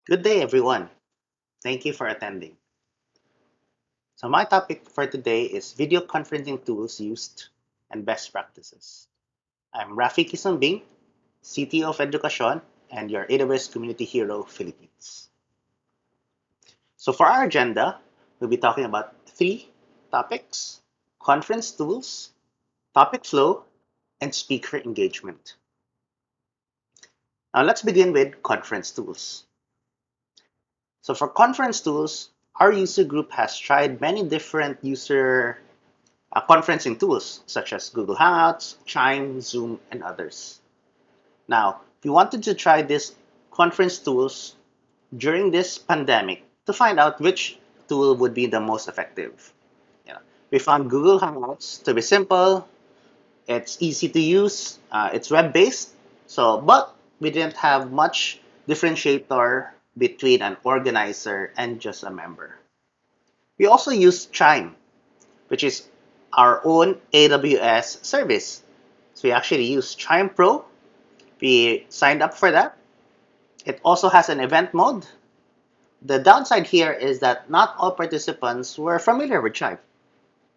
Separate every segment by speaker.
Speaker 1: Good day, everyone. Thank you for attending. So, my topic for today is video conferencing tools used and best practices. I'm Rafi Quisumbing, CTO of Edukasyon, and your AWS Community Hero Philippines. So, for our agenda, we'll be talking about three topics: conference tools, topic flow, and speaker engagement. Now, let's begin with conference tools. So, for conference tools, our user group has tried many different user conferencing tools such as Google Hangouts, Chime, Zoom, and others. Now, if you wanted to try these conference tools during this pandemic to find out which tool would be the most effective, we found Google Hangouts to be simple, it's easy to use, it's web-based, but we didn't have much differentiator between an organizer and just a member. We also used Chime, which is our own AWS service. So we actually use Chime Pro. We signed up for that. It also has an event mode. The downside here is that not all participants were familiar with Chime.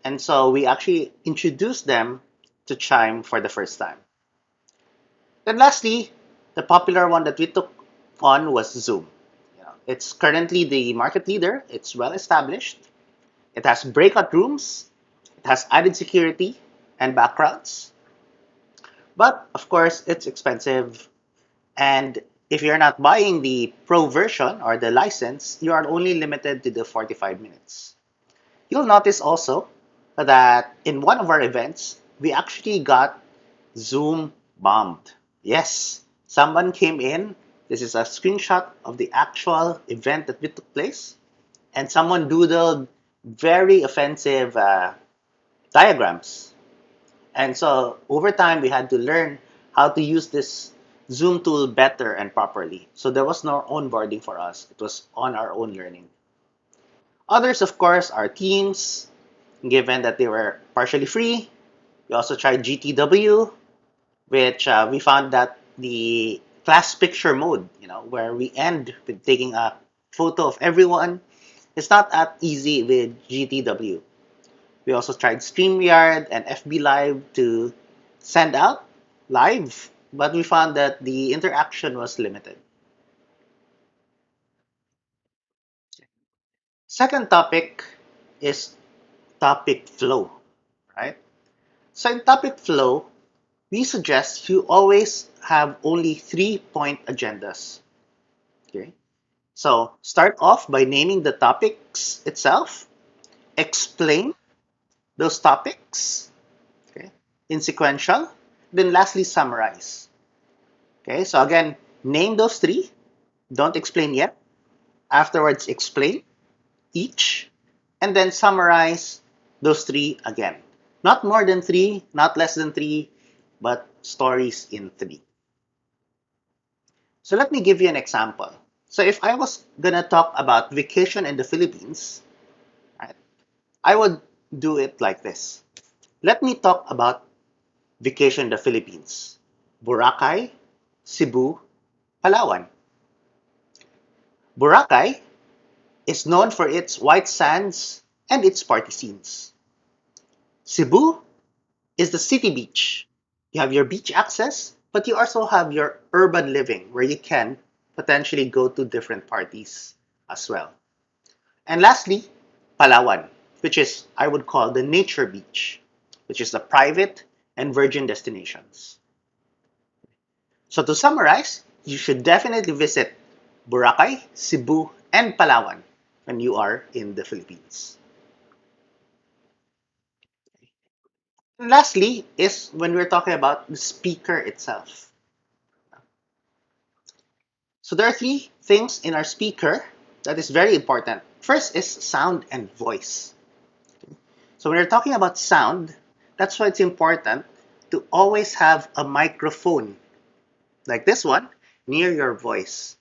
Speaker 1: And so we actually introduced them to Chime for the first time. Then lastly, the popular one that we took on was Zoom. It's currently the market leader. It's well established. It has breakout rooms. It has added security and backgrounds. But of course, it's expensive. And if you're not buying the pro version or the license, you are only limited to the 45 minutes. You'll notice also that in one of our events, we actually got Zoom bombed. Yes, someone came in. This is a screenshot of the actual event that we took place. And someone doodled very offensive diagrams. And so over time, we had to learn how to use this Zoom tool better and properly. So there was no onboarding for us. It was on our own learning. Others, of course, are Teams, given that they were partially free. We also tried GTW, which we found that the class picture mode, where we end with taking a photo of everyone, is not that easy with GTW. We also tried StreamYard and FB Live to send out live, but we found that the interaction was limited. Second topic is topic flow, right? So in topic flow, we suggest you always have only 3-point agendas. Okay. So start off by naming the topics itself, explain those topics, okay, in sequential, then lastly summarize. Okay, so again, name those three. Don't explain yet. Afterwards, explain each, and then summarize those three again. Not more than three, not less than three, but stories in three. So let me give you an example. So if I was gonna talk about vacation in the Philippines, right, I would do it like this. Let me talk about vacation in the Philippines. Boracay, Cebu, Palawan. Boracay is known for its white sands and its party scenes. Cebu is the city beach. You have your beach access, but you also have your urban living where you can potentially go to different parties as well. And lastly, Palawan, which is, I would call the nature beach, which is the private and virgin destinations. So to summarize, you should definitely visit Boracay, Cebu, and Palawan when you are in the Philippines. And lastly is when we're talking about the speaker itself. So there are three things in our speaker that is very important. First is sound and voice. So when we're talking about sound, that's why it's important to always have a microphone like this one near your voice.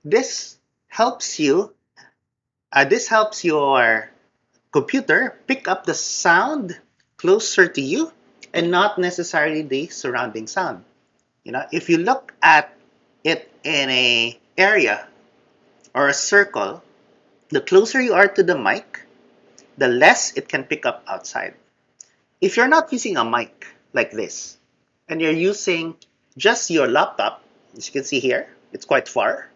Speaker 1: This helps you. This helps your computer pick up the sound closer to you and not necessarily the surrounding sound. If you look at it in a area or a circle, the closer you are to the mic, the less it can pick up outside. If you're not using a mic like this, and you're using just your laptop, as you can see here, it's quite far,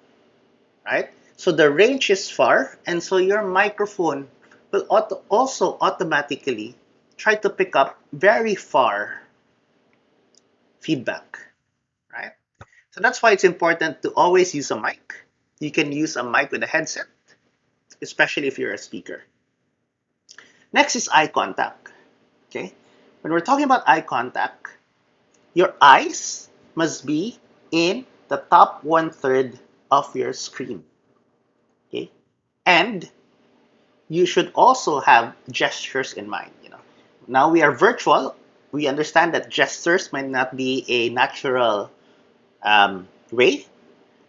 Speaker 1: right? So the range is far, and so your microphone will also automatically try to pick up very far feedback, right? So that's why it's important to always use a mic. You can use a mic with a headset, especially if you're a speaker. Next is eye contact. Okay? When we're talking about eye contact, your eyes must be in the top 1/3 of your screen. Okay? And you should also have gestures in mind. Now we are virtual. We understand that gestures might not be a natural way,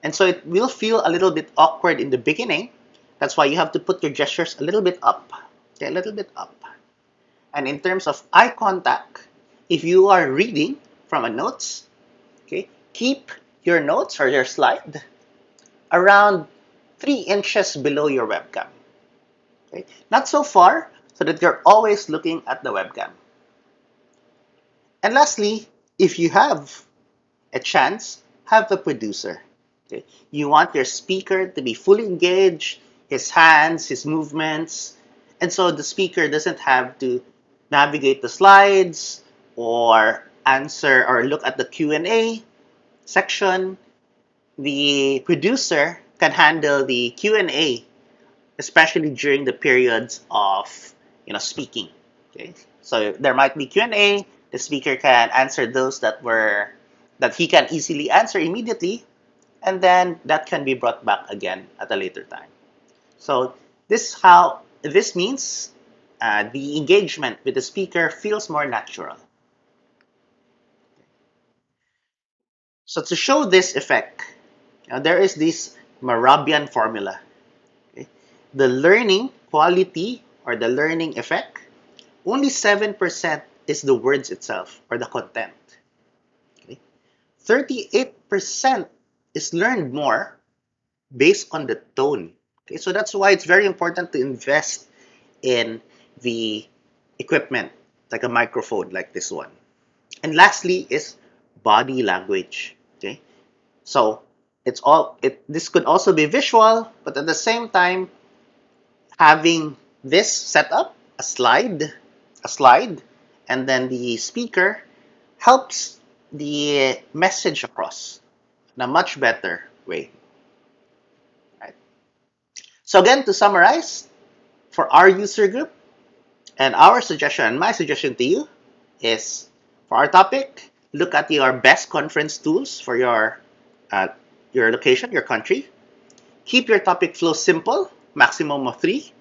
Speaker 1: and so it will feel a little bit awkward in the beginning. That's why you have to put your gestures a little bit up, okay, a little bit up. And in terms of eye contact, if you are reading from a notes, okay, keep your notes or your slide around 3 inches below your webcam. Okay? Not so far so that you're always looking at the webcam. And lastly, if you have a chance, have a producer. Okay? You want your speaker to be fully engaged, his hands, his movements, and so the speaker doesn't have to navigate the slides or answer or look at the Q&A section. The producer can handle the Q&A, especially during the periods of speaking. Okay, so there might be Q&A. The speaker can answer those that he can easily answer immediately, and then that can be brought back again at a later time. So this means the engagement with the speaker feels more natural. So to show this effect, there is this Marabian formula. Okay? The learning quality or the learning effect, only 7% is the words itself or the content. Okay? 38% is learned more based on the tone. Okay? So that's why it's very important to invest in the equipment, like a microphone like this one. And lastly is body language. Okay? So this could also be visual, but at the same time, having this setup, a slide, and then the speaker helps the message across in a much better way. Right? So again, to summarize, for our user group, and our suggestion, and my suggestion to you is, for our topic, look at your best conference tools for your location, your country. Keep your topic flow simple, maximum of 3.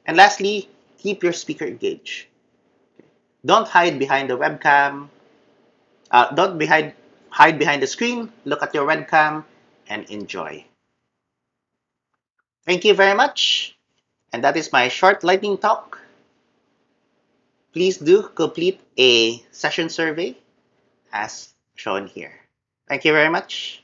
Speaker 1: And lastly, keep your speaker engaged. Don't hide behind the webcam. Don't hide behind the screen. Look at your webcam and enjoy. Thank you very much. And that is my short lightning talk. Please do complete a session survey as shown here. Thank you very much.